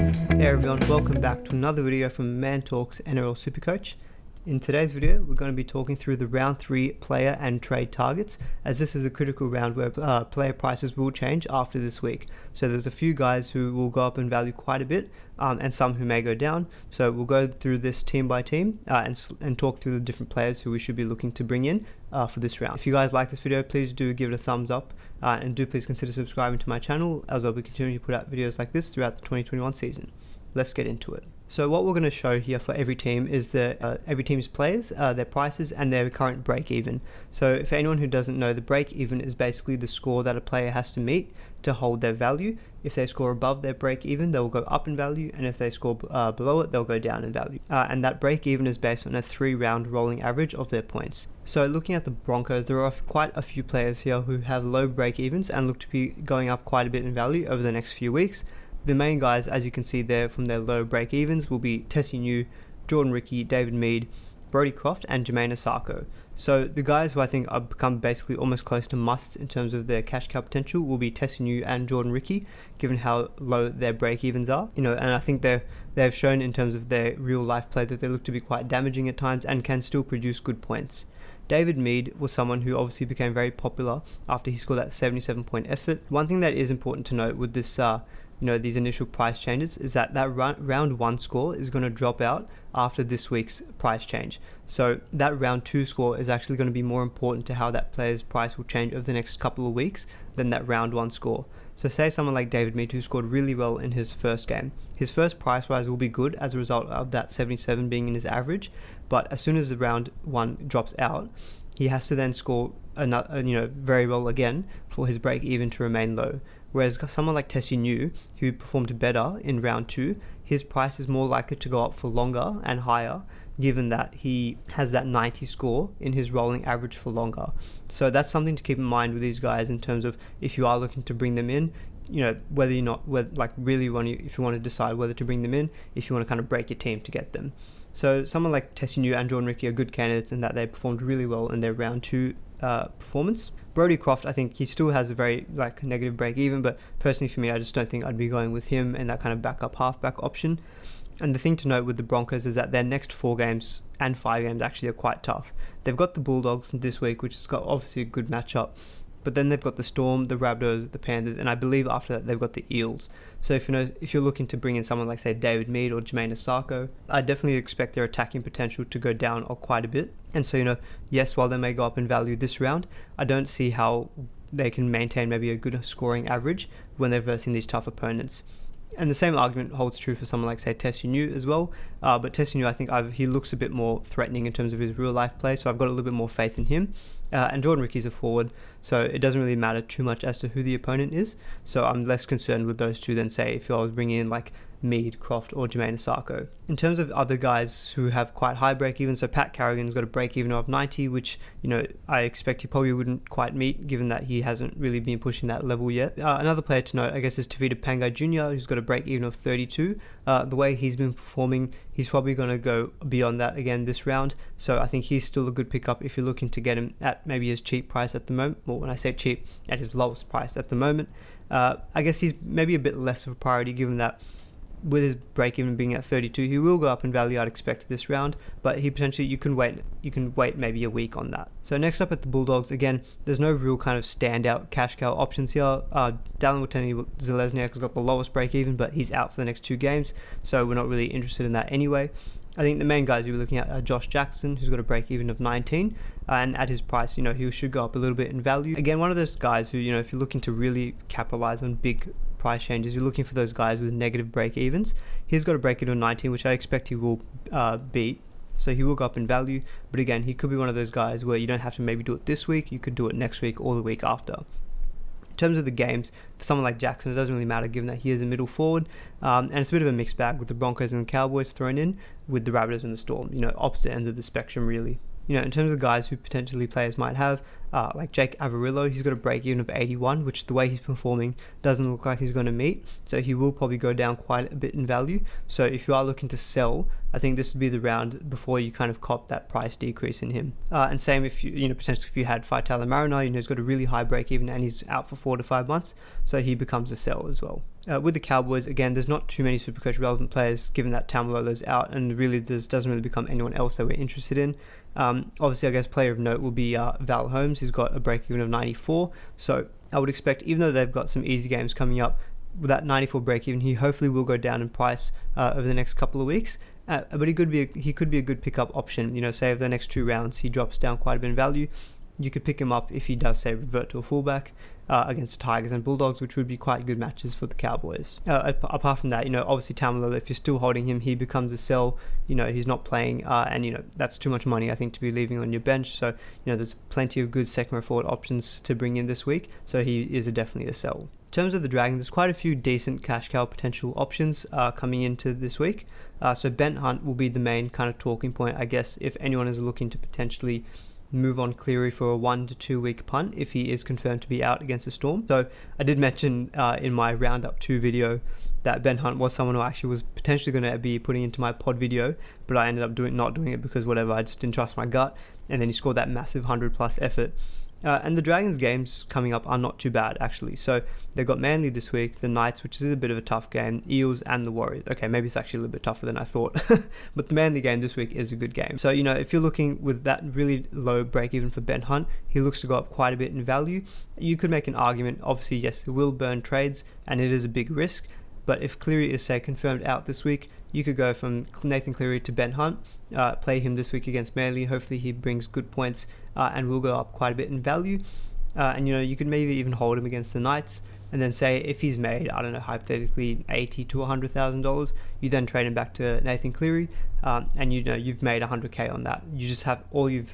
Hey everyone, welcome back to another video from Man Talks NRL SuperCoach. In today's video, we're going to be talking through the round 3 player and trade targets, as this is a critical round where player prices will change after this week. So there's a few guys who will go up in value quite a bit, and some who may go down. So we'll go through this team by team and talk through the different players who we should be looking to bring in for this round. If you guys like this video, please do give it a thumbs up, and do please consider subscribing to my channel, as I'll be continuing to put out videos like this throughout the 2021 season. Let's get into it. So what we're going to show here for every team is every team's players, their prices, and their current break even. So for anyone who doesn't know, the break even is basically the score that a player has to meet to hold their value. If they score above their break even, they'll go up in value, and if they score below it, they'll go down in value. And that break even is based on a 3-round rolling average of their points. So looking at the Broncos, there are quite a few players here who have low break evens and look to be going up quite a bit in value over the next few weeks. The main guys, as you can see there from their low break evens, will be Tessie New, Jordan Ricky, David Mead, Brodie Croft, and Jermaine Asako. So the guys who I think have become basically almost close to musts in terms of their cash cow potential will be Tessie New and Jordan Ricky, given how low their break evens are. And I think they've shown in terms of their real life play that they look to be quite damaging at times and can still produce good points. David Mead was someone who obviously became very popular after he scored that 77-point effort. One thing that is important to note with this these initial price changes is that round 1 score is going to drop out after this week's price change. So that round 2 score is actually going to be more important to how that player's price will change over the next couple of weeks than that round 1 score. So say someone like David Mead, who scored really well in his first game. His first price rise will be good as a result of that 77 being in his average, but as soon as the round 1 drops out, he has to then score very well again for his break even to remain low. Whereas someone like Tessie New, who performed better in round 2, his price is more likely to go up for longer and higher, given that he has that 90 score in his rolling average for longer. So that's something to keep in mind with these guys in terms of if you are looking to bring them in, if you want to decide whether to bring them in, if you want to kind of break your team to get them. So someone like Tessie New and Jordan Ricky are good candidates in that they performed really well in their round 2 performance. Brodie Croft, I think he still has a very negative break even, but personally for me, I just don't think I'd be going with him in that kind of backup halfback option. And the thing to note with the Broncos is that their next 4 games and 5 games actually are quite tough. They've got the Bulldogs this week, which has got obviously a good matchup, but then they've got the Storm, the Rabbitohs, the Panthers, and I believe after that they've got the Eels. So if you're looking to bring in someone like, say, David Mead or Jermaine Asako, I definitely expect their attacking potential to go down quite a bit. And so, yes, while they may go up in value this round, I don't see how they can maintain maybe a good scoring average when they're versing these tough opponents. And the same argument holds true for someone like, say, Tessie New as well. But Tessie New, I think he looks a bit more threatening in terms of his real life play, so I've got a little bit more faith in him. And Jordan Ricky's a forward, so it doesn't really matter too much as to who the opponent is. So I'm less concerned with those two than, say, if I was bringing in Mead, Croft, or Jermaine Asako. In terms of other guys who have quite high break even, so Pat Carrigan's got a break even of 90, which I expect he probably wouldn't quite meet, given that he hasn't really been pushing that level yet. Another player to note, I guess, is Tavita Pangai Jr., who's got a break even of 32. The way he's been performing, he's probably going to go beyond that again this round. So I think he's still a good pickup if you're looking to get him at maybe his cheap price at the moment. Well, when I say cheap, at his lowest price at the moment. I guess he's maybe a bit less of a priority, given that with his break even being at 32, he will go up in value, I'd expect, this round, but you can wait maybe a week on that. So next up at the Bulldogs, again, there's no real kind of standout cash cow options here. Dallin Watene-Zelezniak has got the lowest break even, but he's out for the next 2 games, so we're not really interested in that anyway. I think the main guys you're looking at are Josh Jackson, who's got a break even of 19, and at his price, he should go up a little bit in value. Again, one of those guys who, if you're looking to really capitalize on big price changes, you're looking for those guys with negative break evens. He's got a break even of 19, which I expect he will beat, so he will go up in value. But again, he could be one of those guys where you don't have to maybe do it this week, you could do it next week or the week after. In terms of the games, for someone like Jackson, it doesn't really matter, given that he is a middle forward, and it's a bit of a mixed bag with the Broncos and the Cowboys thrown in, with the Rabbitohs and the Storm, opposite ends of the spectrum really. In terms of guys who potentially players might have, like Jake Averillo, he's got a break even of 81, which the way he's performing doesn't look like he's going to meet, so he will probably go down quite a bit in value. So if you are looking to sell, I think this would be the round before you kind of cop that price decrease in him. And same if you potentially if you had Faitala Mariner, he's got a really high break even and he's out for 4 to 5 months, so he becomes a sell as well. With the Cowboys, again, there's not too many Supercoach relevant players given that Tamalolo's out, and really doesn't really become anyone else that we're interested in. Obviously, I guess player of note will be Val Holmes, who's got a break-even of 94. So I would expect, even though they've got some easy games coming up, with that 94 break-even, he hopefully will go down in price over the next couple of weeks. But he could be a good pickup option. Say over the next 2 rounds he drops down quite a bit in value, you could pick him up if he does, say, revert to a fullback against the Tigers and Bulldogs, which would be quite good matches for the Cowboys. Apart from that, obviously Tamalolo, if you're still holding him, he becomes a sell. He's not playing, and that's too much money, I think, to be leaving on your bench. So there's plenty of good second row forward options to bring in this week. So he is definitely a sell. In terms of the Dragons, there's quite a few decent cash cow potential options coming into this week. So Ben Hunt will be the main kind of talking point, I guess, if anyone is looking to potentially move on Cleary for a 1 to 2 week punt if he is confirmed to be out against the Storm. So I did mention in my Roundup 2 video that Ben Hunt was someone who actually was potentially going to be putting into my pod video, but I ended up not doing it because whatever, I just didn't trust my gut, and then he scored that massive 100+ effort. And the Dragons games coming up are not too bad, actually. So they've got Manly this week, the Knights, which is a bit of a tough game, Eels and the Warriors. Okay, maybe it's actually a little bit tougher than I thought. But the Manly game this week is a good game. So, if you're looking with that really low break even for Ben Hunt, he looks to go up quite a bit in value. You could make an argument, obviously, yes, it will burn trades, and it is a big risk. But if Cleary is, say, confirmed out this week, you could go from Nathan Cleary to Ben Hunt, play him this week against Manly. Hopefully he brings good points and will go up quite a bit in value. And you could maybe even hold him against the Knights. And then say if he's made, I don't know, hypothetically $80,000 to $100,000, you then trade him back to Nathan Cleary, and you've made $100K on that. You just have all you've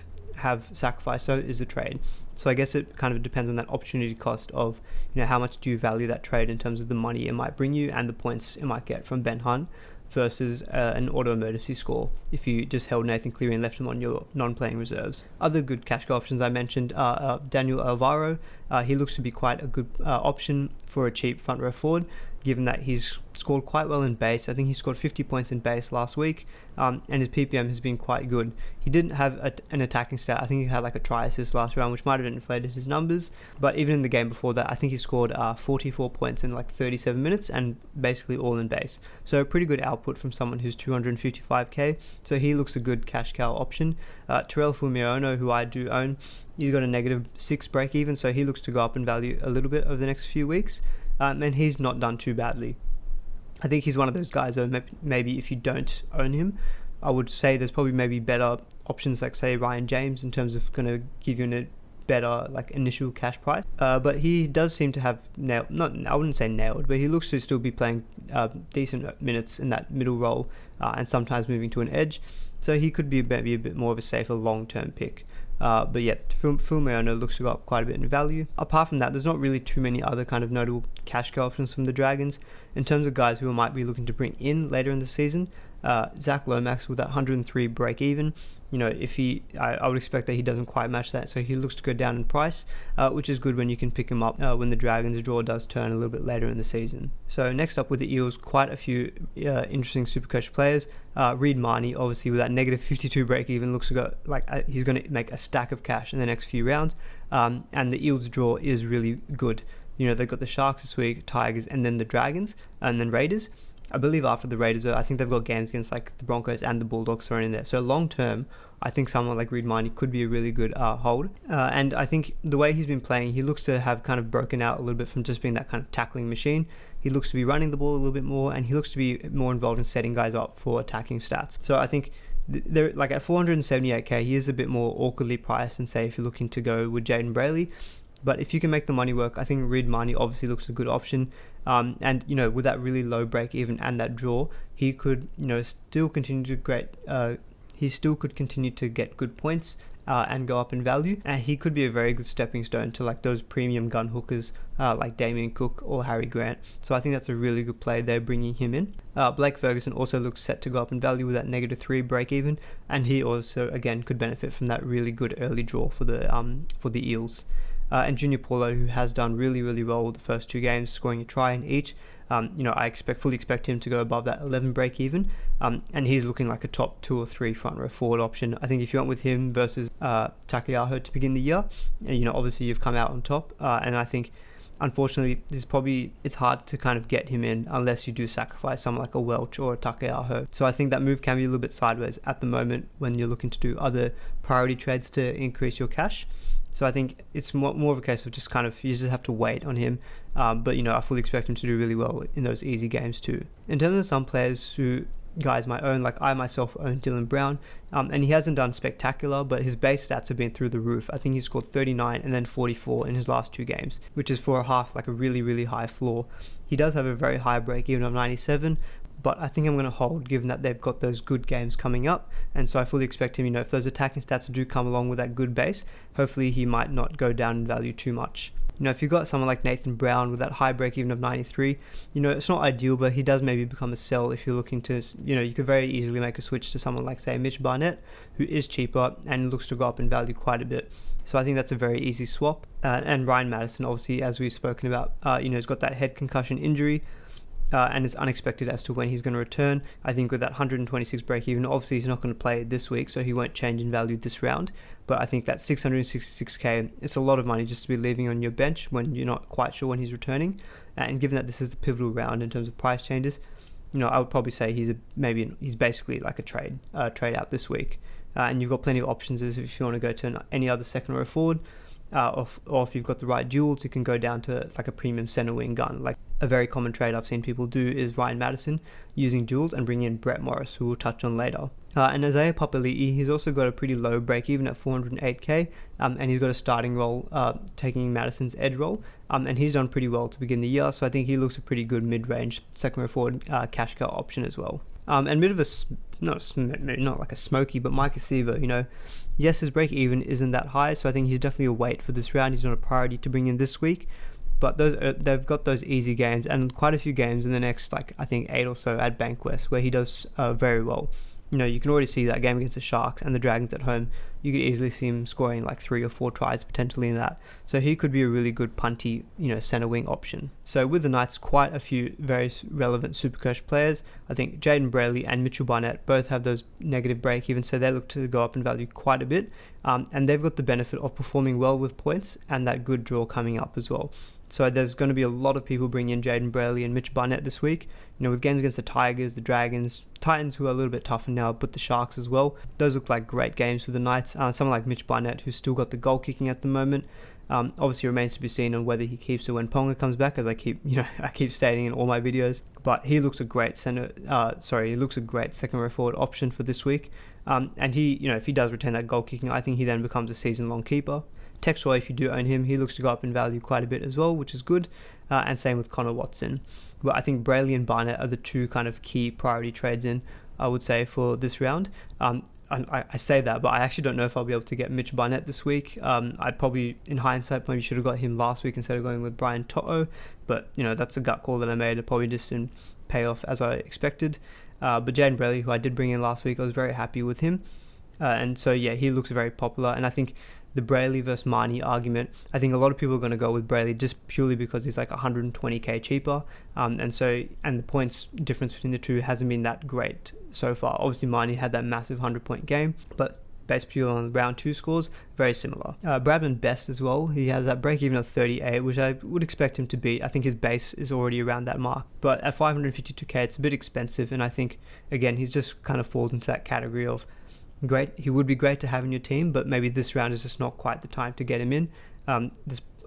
sacrificed, so is the trade. So I guess it kind of depends on that opportunity cost of how much do you value that trade in terms of the money it might bring you and the points it might get from Ben Hunt versus an auto emergency score if you just held Nathan Cleary and left him on your non-playing reserves. Other good cash cow options I mentioned are Daniel Alvaro. He looks to be quite a good option for a cheap front row forward, given that he's scored quite well in base. I think he scored 50 points in base last week, and his PPM has been quite good. He didn't have an attacking stat. I think he had like a try assist last round, which might have inflated his numbers, but even in the game before that, I think he scored 44 points in like 37 minutes and basically all in base. So a pretty good output from someone who's 255k, so he looks a good cash cow option. Terrell Fumeono, who I do own, he's got a -6 break even, so he looks to go up in value a little bit over the next few weeks. And he's not done too badly. I think he's one of those guys, though, maybe if you don't own him, I would say there's probably maybe better options like, say, Ryan James in terms of going to give you a better like initial cash price. But he does seem to have I wouldn't say nailed, but he looks to still be playing decent minutes in that middle role and sometimes moving to an edge. So he could be maybe a bit more of a safer long-term pick. But yeah, Fumeono looks to go up quite a bit in value. Apart from that, there's not really too many other kind of notable cash cow options from the Dragons. In terms of guys who might be looking to bring in later in the season, Zach Lomax with that 103 break even, if I would expect that he doesn't quite match that, so he looks to go down in price, which is good when you can pick him up when the Dragons draw does turn a little bit later in the season. So next up with the Eels, quite a few interesting Supercoach players. Reid Marnie, obviously with that -52 break even, looks to go like he's going to make a stack of cash in the next few rounds, and the Eels draw is really good. They've got the Sharks this week, Tigers, and then the Dragons, and then Raiders. I believe after the Raiders, I think they've got games against like the Broncos and the Bulldogs thrown in there. So long term, I think someone like Reid Marnie could be a really good hold. And I think the way he's been playing, he looks to have kind of broken out a little bit from just being that kind of tackling machine. He looks to be running the ball a little bit more, and he looks to be more involved in setting guys up for attacking stats. So I think they're like at 478k, he is a bit more awkwardly priced than say if you're looking to go with Jaden Brayley. But if you can make the money work, I think Reid Marnie obviously looks a good option. And with that really low break even and that draw, he could still continue to continue to get good points and go up in value. And he could be a very good stepping stone to like those premium gun hookers like Damien Cook or Harry Grant. So I think that's a really good play there, bringing him in. Blake Ferguson also looks set to go up in value with that -3 break even, and he also again could benefit from that really good early draw for the Eels. And Junior Paulo, who has done really, really well the first 2 games, scoring a try in each. I fully expect him to go above that 11 break even, and he's looking like a top 2 or 3 front row forward option. I think if you went with him versus Takiaho to begin the year, obviously you've come out on top, and I think unfortunately, it's hard to kind of get him in unless you do sacrifice someone like a Welch or a Takeaho. So I think that move can be a little bit sideways at the moment when you're looking to do other priority trades to increase your cash. So I think it's more of a case of just kind of, you just have to wait on him. But, I fully expect him to do really well in those easy games too. In terms of some players who guys might own, like I myself own Dylan Brown, and he hasn't done spectacular, but his base stats have been through the roof. I think he scored 39 and then 44 in his last 2 games, which is for a half like a really, really high floor. He does have a very high break even of 97, but I think I'm going to hold given that they've got those good games coming up, and so I fully expect him, if those attacking stats do come along with that good base, hopefully he might not go down in value too much. If you've got someone like Nathan Brown with that high break even of 93, it's not ideal, but he does maybe become a sell if you're looking to, you could very easily make a switch to someone like, say, Mitch Barnett, who is cheaper and looks to go up in value quite a bit. So I think that's a very easy swap. And Ryan Madison, obviously, as we've spoken about, he's got that head concussion injury. And it's unexpected as to when he's going to return. I think with that 126 break even, obviously he's not going to play this week, so he won't change in value this round. But I think that 666k, it's a lot of money just to be leaving on your bench when you're not quite sure when he's returning. And given that this is the pivotal round in terms of price changes, I would probably say he's basically like a trade out this week. And you've got plenty of options if you want to go to any other second row forward. Or if you've got the right duels, you can go down to like a premium center wing gun. Like a very common trade I've seen people do is Ryan Madison using duels and bringing in Brett Morris, who we'll touch on later. And Isaiah Papali'i, he's also got a pretty low break even at 408k, and he's got a starting role taking Madison's edge role, and he's done pretty well to begin the year, so I think he looks a pretty good mid-range second row forward cash cow option as well. And a bit of not like a smoky, but Mike Acevo, yes, his break even isn't that high, so I think he's definitely a wait for this round. He's not a priority to bring in this week, but they've got those easy games and quite a few games in the next, I think 8 or so at Bankwest where he does very well. You can already see that game against the Sharks and the Dragons at home. You could easily see him scoring like 3 or 4 tries potentially in that. So he could be a really good punty, centre wing option. So with the Knights, quite a few very relevant SuperCoach players. I think Jaden Brayley and Mitchell Barnett both have those negative break even, so they look to go up in value quite a bit. And they've got the benefit of performing well with points and that good draw coming up as well. So there's going to be a lot of people bringing in Jaden Brayley and Mitch Barnett this week. With games against the Tigers, the Dragons, Titans, who are a little bit tougher now, but the Sharks as well. Those look like great games for the Knights. Someone like Mitch Barnett, who's still got the goal kicking at the moment. Obviously remains to be seen on whether he keeps it when Ponga comes back, as I keep stating in all my videos. But he looks a great second row forward option for this week. And he, if he does retain that goal kicking, I think he then becomes a season-long keeper. Tex Roy, if you do own him, he looks to go up in value quite a bit as well, which is good. And same with Connor Watson. But I think Brayley and Barnett are the two kind of key priority trades I would say, for this round. I say that, but I actually don't know if I'll be able to get Mitch Barnett this week. I'd probably, in hindsight, maybe should have got him last week instead of going with Brian To'o. But, that's a gut call that I made. It probably just didn't pay off as I expected. But Jaden Brayley, who I did bring in last week, I was very happy with him. And so, yeah, he looks very popular. And I think the Brayley versus Marnie argument, I think a lot of people are going to go with Brayley just purely because he's like 120k cheaper. And the points difference between the two hasn't been that great so far. Obviously, Marnie had that massive 100-point game, but based purely on round 2 scores, very similar. Bradman Best as well, he has that break even of 38, which I would expect him to beat. I think his base is already around that mark, but at 552k, it's a bit expensive, and I think, again, he's just kind of falls into that category of great. He would be great to have in your team, but maybe this round is just not quite the time to get him in.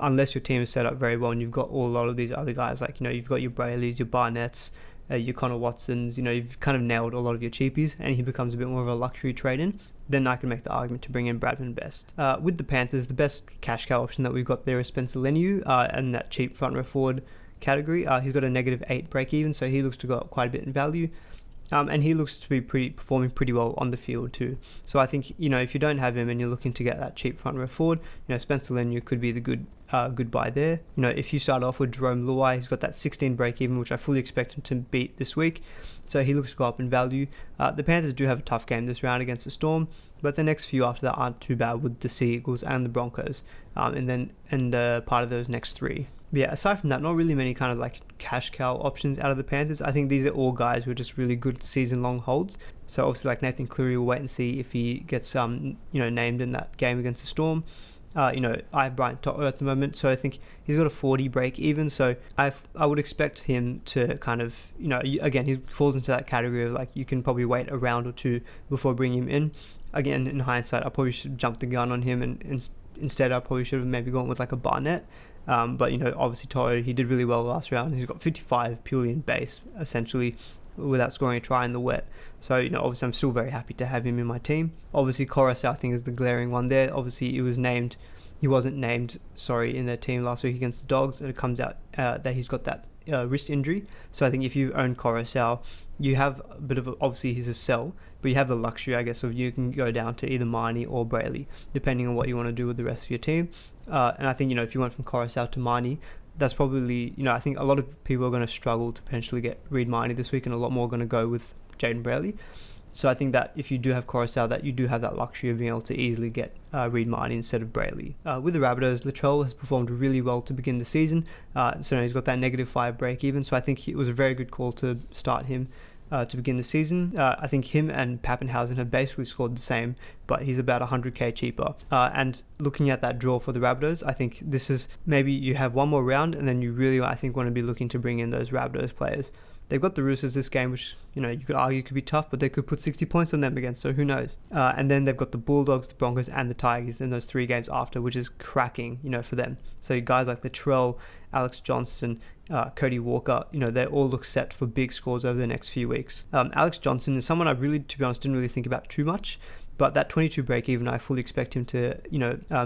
Unless your team is set up very well and you've got a lot of these other guys, like, you've got your Brayleys, your Barnetts, your Connor Watsons, you've kind of nailed a lot of your cheapies, and he becomes a bit more of a luxury trade-in, then I can make the argument to bring in Bradman Best. With the Panthers, the best cash cow option that we've got there is Spencer Leniu, and that cheap front row forward category. He's got a -8 break even, so he looks to go up quite a bit in value. And he looks to be performing pretty well on the field too. So I think, if you don't have him and you're looking to get that cheap front row forward, Spencer Leniu could be the good buy there. If you start off with Jerome Luai, he's got that 16 break even, which I fully expect him to beat this week. So he looks to go up in value. The Panthers do have a tough game this round against the Storm, but the next few after that aren't too bad with the Sea Eagles and the Broncos, and part of those next 3. Yeah, aside from that, not really many kind of like cash cow options out of the Panthers. I think these are all guys who are just really good season-long holds. So obviously, like Nathan Cleary, we'll wait and see if he gets named in that game against the Storm. I have Brian To'o at the moment, so I think he's got a 40 break even. So I would expect him to kind of, again, he falls into that category of like you can probably wait a round or two before bringing him in. Again, in hindsight, I probably should have jumped the gun on him, and instead I probably should have maybe gone with like a Barnett. But obviously To'o, he did really well last round. He's got 55 purely in base, essentially, without scoring a try in the wet. So, obviously I'm still very happy to have him in my team. Obviously Coruscant, I think, is the glaring one there. Obviously he wasn't named, in their team last week against the Dogs, and it comes out that he's got that wrist injury. So I think if you own Coruscant, you have a bit of obviously he's a sell, but you have the luxury, I guess, of you can go down to either Marnie or Brayley, depending on what you want to do with the rest of your team. And I think, if you went from Coruscant to Marnie, that's probably, I think a lot of people are going to struggle to potentially get Reid Marnie this week, and a lot more are going to go with Jaden Brayley. So I think that if you do have Coruscant, that you do have that luxury of being able to easily get Reid Marnie instead of Brayley. With the Rabbitohs, Latrell has performed really well to begin the season. So he's got that -5 break even. So I think it was a very good call to start him to begin the season. I think him and Pappenhausen have basically scored the same, but he's about 100k cheaper. And looking at that draw for the Rabbitohs, I think this is maybe you have one more round, and then you really, I think, want to be looking to bring in those Rabbitohs players. They've got the Roosters this game, which, you could argue could be tough, but they could put 60 points on them again, so who knows. And then they've got the Bulldogs, the Broncos, and the Tigers in those 3 games after, which is cracking, for them. So guys like Latrell, Alex Johnston, Cody Walker, they all look set for big scores over the next few weeks. Alex Johnston is someone I really, to be honest, didn't really think about too much, but that 22 break even, I fully expect him to,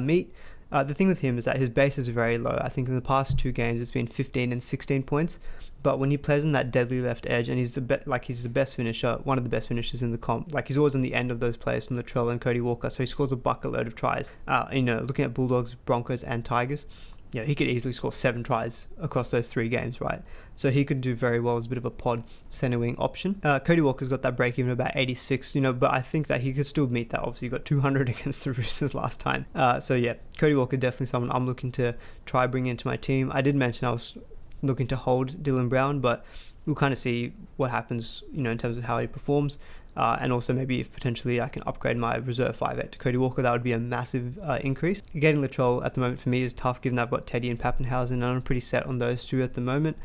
meet. The thing with him is that his base is very low. I think in the past 2 games it's been 15 and 16 points. But when he plays on that deadly left edge, and he's the best finisher, one of the best finishers in the comp. Like, he's always on the end of those players from Latrell and Cody Walker, so he scores a bucket load of tries. Looking at Bulldogs, Broncos, and Tigers, he could easily score 7 tries across those 3 games, right? So he could do very well as a bit of a pod center wing option. Cody Walker's got that break even about 86, but I think that he could still meet that. Obviously, he got 200 against the Roosters last time. Cody Walker definitely someone I'm looking to try bring into my team. I did mention I was looking to hold Dylan Brown, but we'll kind of see what happens, in terms of how he performs. And also maybe if potentially I can upgrade my reserve 5'8" to Cody Walker, that would be a massive increase. Getting Latrell at the moment for me is tough, given I've got Teddy and Pappenhausen, and I'm pretty set on those 2 at the moment.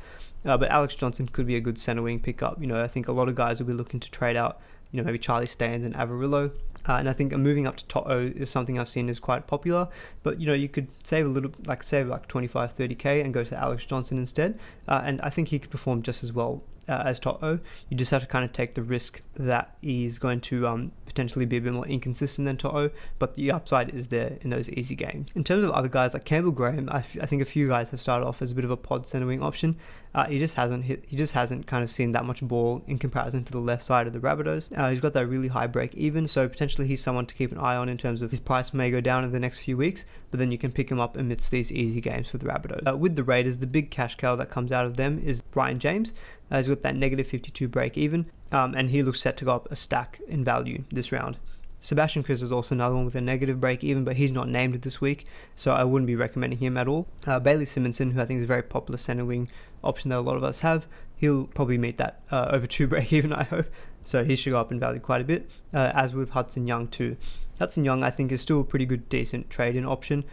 But Alex Johnson could be a good centre wing pickup. I think a lot of guys will be looking to trade out, maybe Charlie Staines and Avarillo. And I think moving up to To'o is something I've seen is quite popular. But, you could save like 25, 30k and go to Alex Johnson instead. And I think he could perform just as well as To'o. You just have to kind of take the risk that he's going to potentially be a bit more inconsistent than To'o, but the upside is there in those easy games. In terms of other guys like Campbell Graham, I think a few guys have started off as a bit of a pod center wing option. He just hasn't kind of seen that much ball in comparison to the left side of the Rabbitohs. He's got that really high break even, so potentially he's someone to keep an eye on in terms of his price may go down in the next few weeks, but then you can pick him up amidst these easy games for the Rabbitohs. With the Raiders, the big cash cow that comes out of them is Brian James. He's got that -52 break even, and he looks set to go up a stack in value this round. Sebastian Kris is also another one with a negative break even, but he's not named this week, so I wouldn't be recommending him at all. Bailey Simonson, who I think is a very popular centre wing option that a lot of us have, he'll probably meet that over 2 break even, I hope. So he should go up in value quite a bit, as with Hudson Young too. Hudson Young, I think, is still a pretty good, decent trade-in option.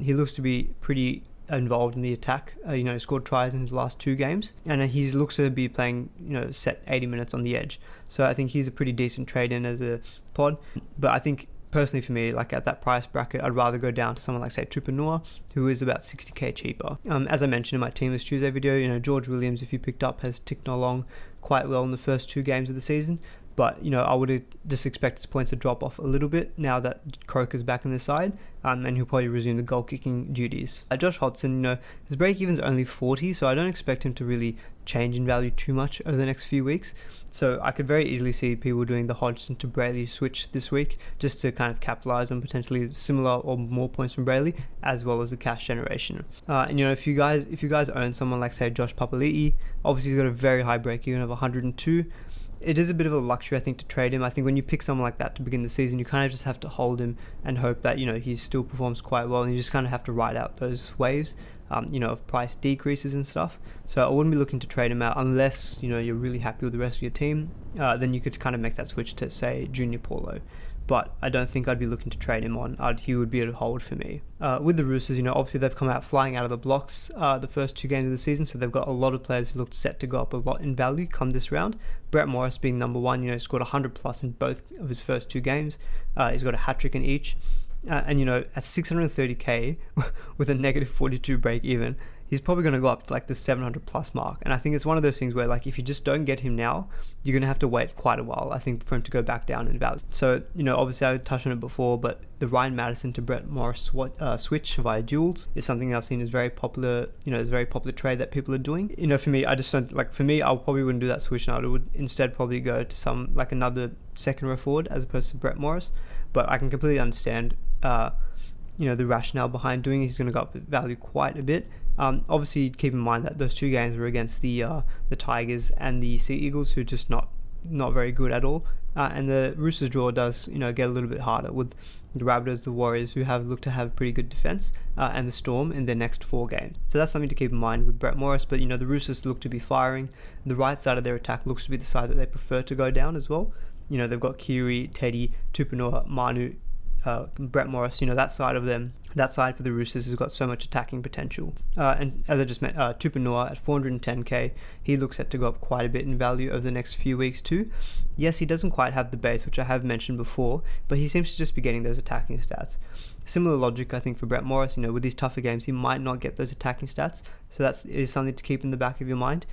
He looks to be pretty involved in the attack. Scored tries in his last 2 games, and he looks to be playing, set 80 minutes on the edge. So I think he's a pretty decent trade-in as a pod. But I think personally for me, like at that price bracket, I'd rather go down to someone like, say, Tupanua, who is about 60k cheaper. As I mentioned in my Teamless Tuesday video, George Williams, if you picked up, has ticked along quite well in the first 2 games of the season. But, I would just expect his points to drop off a little bit now that Croker's back on the side, and he'll probably resume the goal-kicking duties. Josh Hodgson, his break-even's only 40, so I don't expect him to really change in value too much over the next few weeks. So I could very easily see people doing the Hodgson to Brayley switch this week, just to kind of capitalise on potentially similar or more points from Brayley, as well as the cash generation. And if you guys own someone like, say, Josh Papali'i, obviously he's got a very high break-even of 102. It is a bit of a luxury, I think, to trade him. I think when you pick someone like that to begin the season, you kind of just have to hold him and hope that, he still performs quite well, and you just kind of have to ride out those waves, of price decreases and stuff. So I wouldn't be looking to trade him out unless, you're really happy with the rest of your team. Then you could kind of make that switch to, say, Junior Paulo. but I don't think I'd be looking to trade him on. He would be a hold for me. With the Roosters, obviously they've come out flying out of the blocks the first 2 games of the season, so they've got a lot of players who looked set to go up a lot in value come this round. Brett Morris being number 1, scored 100 plus in both of his first 2 games. He's got a hat-trick in each. And at 630k with a negative 42 break even, he's probably going to go up to like the 700 plus mark. And I think it's one of those things where, like, if you just don't get him now, you're going to have to wait quite a while, I think, for him to go back down in value. So, obviously I touched on it before, but the Ryan Madison to Brett Morris switch via duels is something I've seen is very popular. It's a very popular trade that people are doing. For me, I just don't, like, for me, I probably wouldn't do that switch now. I would instead probably go to another second row forward as opposed to Brett Morris. But I can completely understand, the rationale behind doing it. He's going to go up in value quite a bit. Obviously, keep in mind that those 2 games were against the Tigers and the Sea Eagles, who are just not very good at all. And the Roosters draw does, get a little bit harder with the Rabbitohs, the Warriors, who have looked to have pretty good defense, and the Storm in their next 4 games. So that's something to keep in mind with Brett Morris. But, the Roosters look to be firing. The right side of their attack looks to be the side that they prefer to go down as well. They've got Kiri, Teddy, Tupouniua, Manu, Brett Morris, that side of them. That side for the Roosters has got so much attacking potential. And as I just meant, Tupouniua at 410k, he looks set to go up quite a bit in value over the next few weeks too. Yes, he doesn't quite have the base, which I have mentioned before, but he seems to just be getting those attacking stats. Similar logic, I think, for Brett Morris. With these tougher games, he might not get those attacking stats, so that is something to keep in the back of your mind.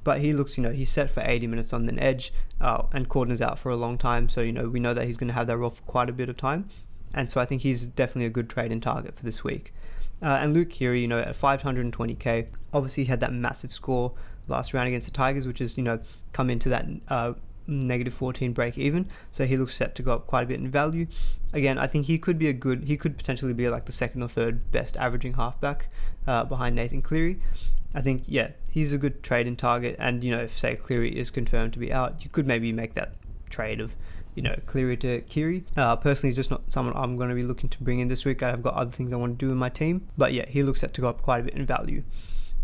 But he looks, he's set for 80 minutes on the edge, and Cordner's out for a long time, so, we know that he's going to have that role for quite a bit of time. And so I think he's definitely a good trade and target for this week. And Luke Keary, at 520k, obviously he had that massive score last round against the Tigers, which is, come into that negative 14 break even. So he looks set to go up quite a bit in value. Again, I think he could potentially be like the 2nd or 3rd best averaging halfback behind Nathan Cleary. I think, he's a good trade and target. And, if, say, Cleary is confirmed to be out, you could maybe make that trade of, Cleary to Kiri. Personally, he's just not someone I'm going to be looking to bring in this week. I've got other things I want to do in my team. But he looks set to go up quite a bit in value.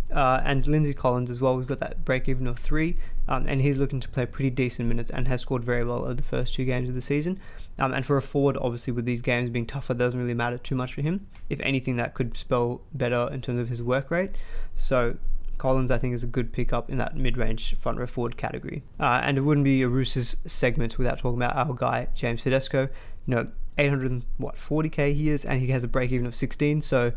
And Lindsay Collins as well, we've got that break even of 3, and he's looking to play pretty decent minutes and has scored very well over the first 2 games of the season. And for a forward, obviously with these games being tougher, doesn't really matter too much for him. If anything, that could spell better in terms of his work rate. So Collins, I think, is a good pickup in that mid-range front row forward category. And it wouldn't be a Roosters segment without talking about our guy, James Tedesco. 840k he is, and he has a break even of 16, so,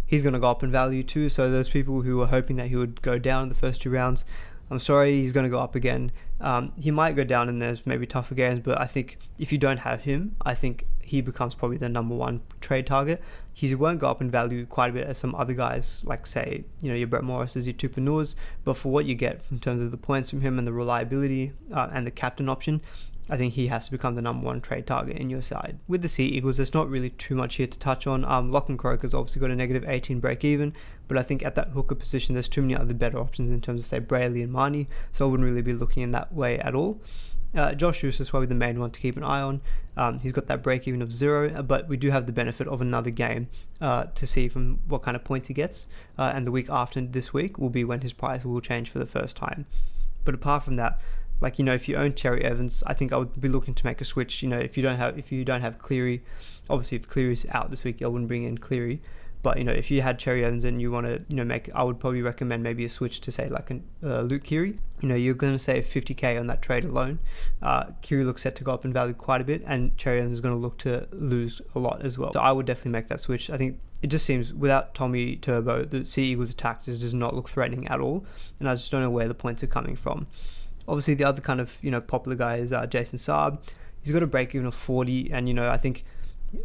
he's going to go up in value too. So those people who were hoping that he would go down in the first 2 rounds, I'm sorry, he's going to go up again. He might go down in those maybe tougher games, but I think if you don't have him, I think he becomes probably the number 1 trade target. He won't go up in value quite a bit as some other guys, like, say, your Brett Morris's, your Tupouniuas, but for what you get in terms of the points from him and the reliability and the captain option, I think he has to become the number 1 trade target in your side. With the Sea Eagles, there's not really too much here to touch on. Lachlan Croker's obviously got a negative 18 break even, but I think at that hooker position, there's too many other better options in terms of, say, Brayley and Marnie, so I wouldn't really be looking in that way at all. Josh Schuster's probably the main one to keep an eye on. He's got that break even of 0, but we do have the benefit of another game to see from what kind of points he gets, and the week after this week will be when his price will change for the first time. But apart from that, like, if you own Cherry Evans, I think I would be looking to make a switch. If you don't have Cleary, obviously if Cleary's out this week, I wouldn't bring in Cleary. But, if you had Cherry Evans and you want to, I would probably recommend maybe a switch to, say, like Luke Keary. You're going to save 50k on that trade alone. Keary looks set to go up in value quite a bit, and Cherry Evans is going to look to lose a lot as well. So I would definitely make that switch. I think it just seems, without Tommy Turbo, the Sea Eagles attack just does not look threatening at all, and I just don't know where the points are coming from. Obviously, the other kind of, popular guy is Jason Saab. He's got a break even of 40, and, I think,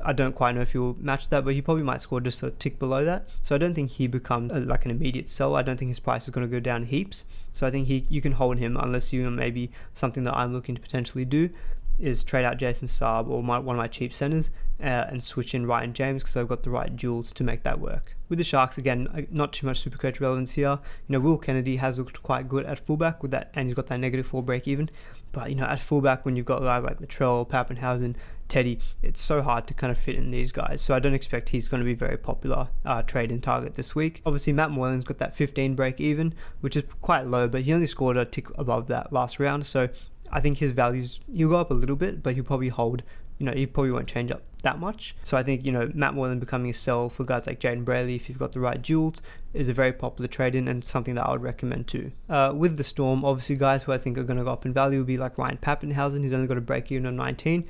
I don't quite know if he'll match that, but he probably might score just a tick below that. So I don't think he becomes like an immediate sell. I don't think his price is going to go down heaps. So I think you can hold him, unless maybe something that I'm looking to potentially do is trade out Jason Saab or one of my cheap centers and switch in Ryan James, because I've got the right duels to make that work. With the Sharks, again, not too much SuperCoach relevance here. Will Kennedy has looked quite good at fullback with that, and he's got that negative 4 break even. But, at fullback, when you've got guys like Latrell, Pappenhausen, Teddy, it's so hard to kind of fit in these guys. So I don't expect he's going to be very popular trade and target this week. Obviously, Matt Moylan's got that 15 break even, which is quite low, but he only scored a tick above that last round. So I think his values, he'll go up a little bit, but he'll probably hold, he probably won't change up that much. So I think, Matt Moylan becoming a sell for guys like Jaden Brayley, if you've got the right duels, is a very popular trade-in and something that I would recommend too. With the Storm, obviously guys who I think are going to go up in value will be like Ryan Pappenhausen, who's only got a break even on 19.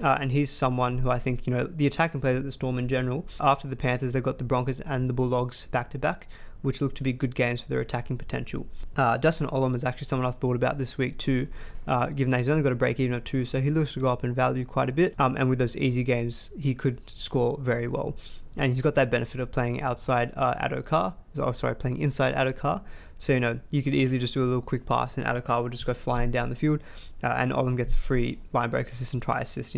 And he's someone who I think, the attacking players at the Storm in general, after the Panthers, they've got the Broncos and the Bulldogs back-to-back, which look to be good games for their attacking potential. Dustin Olam is actually someone I've thought about this week too, given that he's only got a break even of 2, so he looks to go up in value quite a bit. And with those easy games, he could score very well. And he's got that benefit of playing outside playing inside Adokar. So, you could easily just do a little quick pass and Adokar will just go flying down the field, and Olam gets a free line break assist and try assist,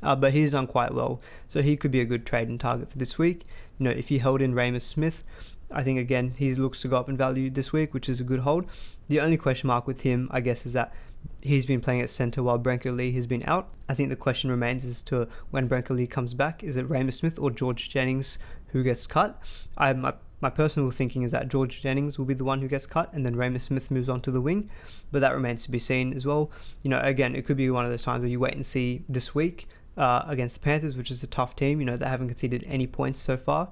But he's done quite well, so he could be a good trade and target for this week. If he held in Ramus Smith, I think, again, he looks to go up in value this week, which is a good hold. The only question mark with him, I guess, is that he's been playing at centre while Branko Lee has been out. I think the question remains as to when Branko Lee comes back, is it Ramus Smith or George Jennings who gets cut? My personal thinking is that George Jennings will be the one who gets cut and then Ramus Smith moves on to the wing, but that remains to be seen as well. Again, it could be one of those times where you wait and see this week against the Panthers, which is a tough team. They haven't conceded any points so far.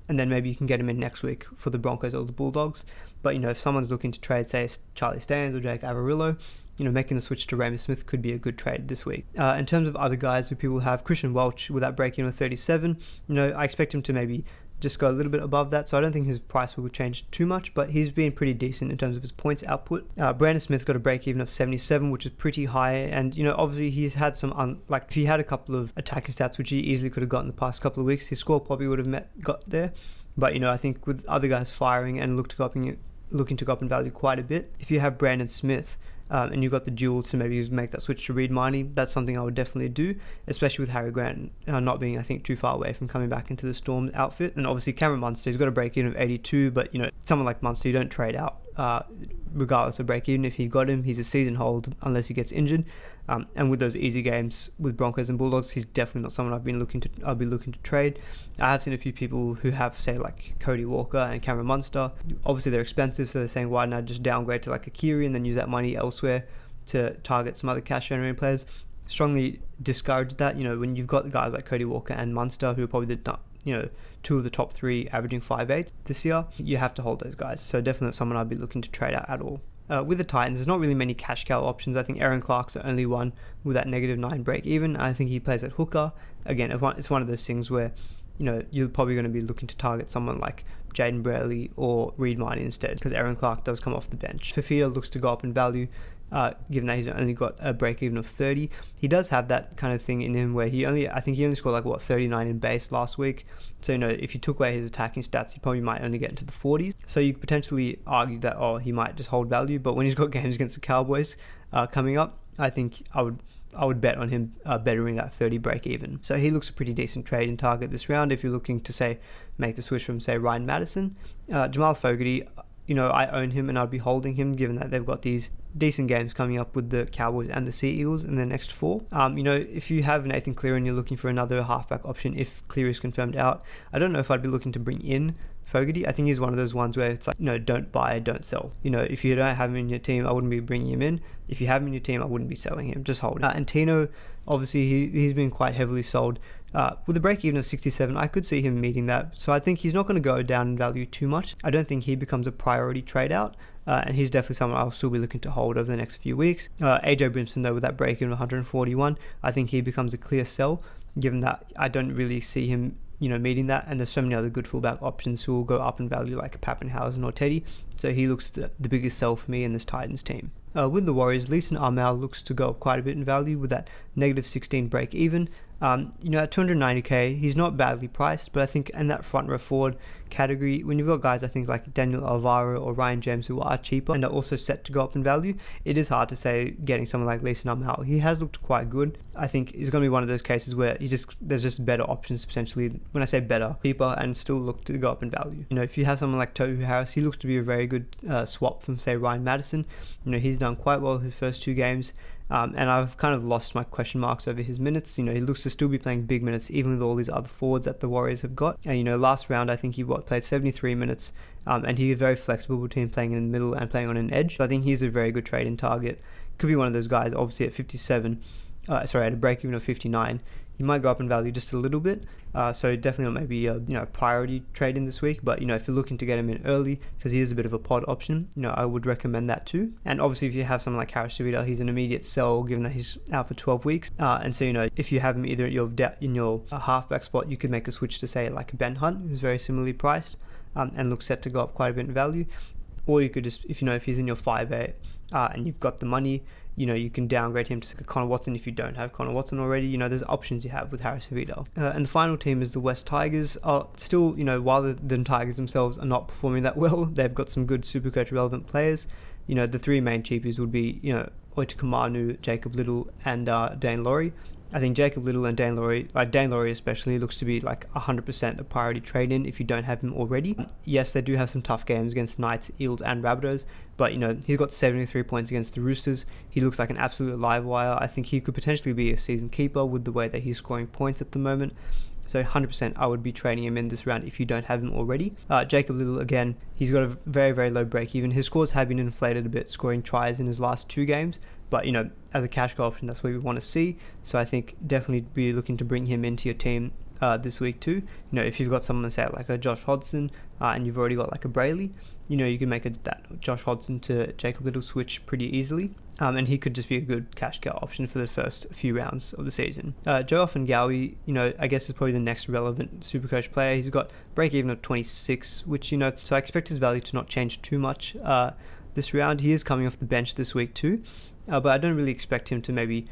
And then maybe you can get him in next week for the Broncos or the Bulldogs. But, if someone's looking to trade, say, Charlie Staines or Jake Averillo, making the switch to Ramus Smith could be a good trade this week. In terms of other guys who people have, Christian Welch with that break-in of 37, I expect him to maybe just go a little bit above that, so I don't think his price will change too much, but he's been pretty decent in terms of his points output. Brandon Smith got a break-even of 77, which is pretty high, and obviously he's had some if he had a couple of attacking stats which he easily could have got in the past couple of weeks, his score probably would have got there. But I think with other guys firing and looking to go up in value quite a bit, if you have Brandon Smith and you've got the duel to maybe make that switch to Reed Miney, that's something I would definitely do, especially with Harry Grant not being, I think, too far away from coming back into the Storm outfit. And obviously Cameron Munster, he's got a break-in of 82, but someone like Munster, you don't trade out regardless of break-even. If you got him, he's a season hold unless he gets injured. And with those easy games with Broncos and Bulldogs, he's definitely not someone I'll be looking to trade. I have seen a few people who have, say, like Cody Walker and Cameron Munster. Obviously they're expensive, so they're saying, why not just downgrade to like a Kiri and then use that money elsewhere to target some other cash generating players. Strongly discourage that. When you've got guys like Cody Walker and Munster, who are probably two of the top 3 averaging 5'8" this year, you have to hold those guys. So definitely not someone I'd be looking to trade out at all. With the Titans, there's not really many cash cow options. I think Aaron Clark's the only one with that -9 break even. I think he plays at hooker. Again, it's one of those things where you're probably going to be looking to target someone like Jaden Brayley or Reed Miney instead, because Aaron Clark does come off the bench. Fafita looks to go up in value, given that he's only got a break even of 30. He does have that kind of thing in him where he only scored 39 in base last week. So if you took away his attacking stats, he probably might only get into the 40s. So you could potentially argue that he might just hold value, but when he's got games against the Cowboys coming up, I think I would bet on him bettering that 30 break even. So he looks a pretty decent trade and target this round if you're looking to, say, make the switch from, say, Ryan Madison. Jamal Fogarty, I own him and I'd be holding him given that they've got these decent games coming up with the Cowboys and the Sea Eagles in the next 4. If you have Nathan Cleary and you're looking for another halfback option, if Cleary is confirmed out, I don't know if I'd be looking to bring in Fogarty. I think he's one of those ones where it's like, don't buy, don't sell. If you don't have him in your team, I wouldn't be bringing him in. If you have him in your team, I wouldn't be selling him, just hold him. And Tino, obviously, he's been quite heavily sold. With a break even of 67, I could see him meeting that. So I think he's not going to go down in value too much. I don't think he becomes a priority trade out. And he's definitely someone I'll still be looking to hold over the next few weeks. AJ Brimson, though, with that break even of 141, I think he becomes a clear sell, given that I don't really see him meeting that, and there's so many other good fullback options who will go up in value like Pappenhausen or Teddy, so he looks the biggest sell for me in this Titans team. With the Warriors, Leeson Armel looks to go up quite a bit in value with that -16 break even. At 290k, he's not badly priced, but I think in that front row forward category, when you've got guys I think like Daniel Alvaro or Ryan James who are cheaper and are also set to go up in value, it is hard to say getting someone like Leeson Armel. He has looked quite good. I think it's going to be one of those cases where there's just better options potentially. When I say better, cheaper, and still look to go up in value. If you have someone like Tohu Harris, he looks to be a very good swap from, say, Ryan Madison. He's done quite well his first 2 games. And I've kind of lost my question marks over his minutes. He looks to still be playing big minutes even with all these other forwards that the Warriors have got. And last round I think he played 73 minutes, and he is very flexible between playing in the middle and playing on an edge. So I think he's a very good trade in target. Could be one of those guys. Obviously at 57, at a break even of 59, he might go up in value just a little bit. So definitely not maybe a priority trade in this week. But if you're looking to get him in early, because he is a bit of a pod option, I would recommend that too. And obviously if you have someone like Rabbitohs, he's an immediate sell given that he's out for 12 weeks. And so if you have him either in your halfback spot, you could make a switch to say like Ben Hunt, who's very similarly priced, and looks set to go up quite a bit in value. Or you could just, if he's in your 5'8", and you've got the money, you can downgrade him to Connor Watson if you don't have Connor Watson already. There's options you have with Rabbitohs. And the final team is the West Tigers. Still, while the Tigers themselves are not performing that well, they've got some good Supercoach relevant players. The three main cheapies would be, Oita Kamanu, Jacob Little, and Dane Laurie. I think Jacob Little and Dane Laurie especially, looks to be like 100% a priority trade in if you don't have him already. Yes, they do have some tough games against Knights, Eels and Rabbitohs, but he's got 73 points against the Roosters. He looks like an absolute live wire. I think he could potentially be a season keeper with the way that he's scoring points at the moment. So 100% I would be trading him in this round if you don't have him already. Jacob Little, again, he's got a very, very low break even. His scores have been inflated a bit, scoring tries in his last 2 games. But, as a cash cow option, that's what we want to see. So I think definitely be looking to bring him into your team this week too. If you've got someone, say, like a Josh Hodgson, and you've already got like a Brayley, you can make that Josh Hodgson to Jacob Little switch pretty easily. And he could just be a good cash cow option for the first few rounds of the season. Joe Offengawi, I guess is probably the next relevant Supercoach player. He's got break even of 26, which, so I expect his value to not change too much this round. He is coming off the bench this week too. But I don't really expect him to maybe,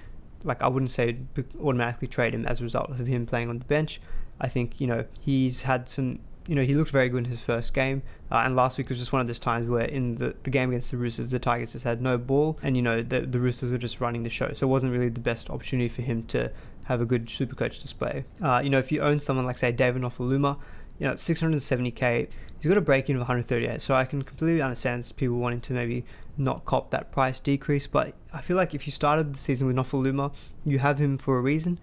I wouldn't say automatically trade him as a result of him playing on the bench. I think, he's had some, he looked very good in his first game. And last week was just one of those times where in the game against the Roosters, the Tigers just had no ball. And, the Roosters were just running the show. So it wasn't really the best opportunity for him to have a good Supercoach display. If you own someone like, say, David Nofaluma, 670k, he's got a break-in of 138, so I can completely understand people wanting to maybe not cop that price decrease, but I feel like if you started the season with Nofaluma, you have him for a reason,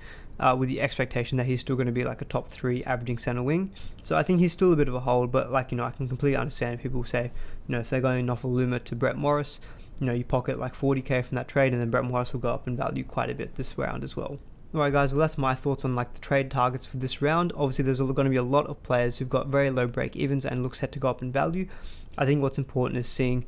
with the expectation that he's still going to be like a top 3 averaging centre wing. So I think he's still a bit of a hold, but I can completely understand people say, if they're going Nofaluma to Brett Morris, you pocket like 40k from that trade, and then Brett Morris will go up in value quite a bit this round as well. Alright guys, well that's my thoughts on the trade targets for this round. Obviously there's going to be a lot of players who've got very low break evens and look set to go up in value. I think what's important is seeing,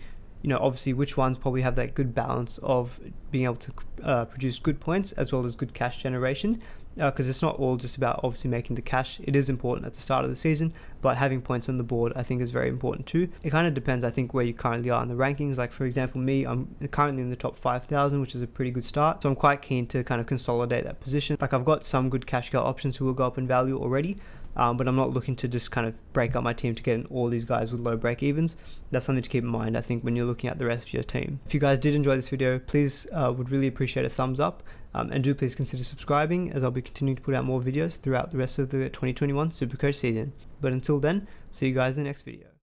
obviously which ones probably have that good balance of being able to produce good points as well as good cash generation. Because it's not all just about obviously making the cash. It is important at the start of the season, but having points on the board I think is very important too. It kind of depends, I think, where you currently are in the rankings. Like for example, me, I'm currently in the top 5,000, which is a pretty good start. So I'm quite keen to kind of consolidate that position. I've got some good cash cow options who will go up in value already, but I'm not looking to just kind of break up my team to get in all these guys with low break evens. That's something to keep in mind, I think, when you're looking at the rest of your team. If you guys did enjoy this video, please would really appreciate a thumbs up. And do please consider subscribing, as I'll be continuing to put out more videos throughout the rest of the 2021 Supercoach season. But until then, see you guys in the next video.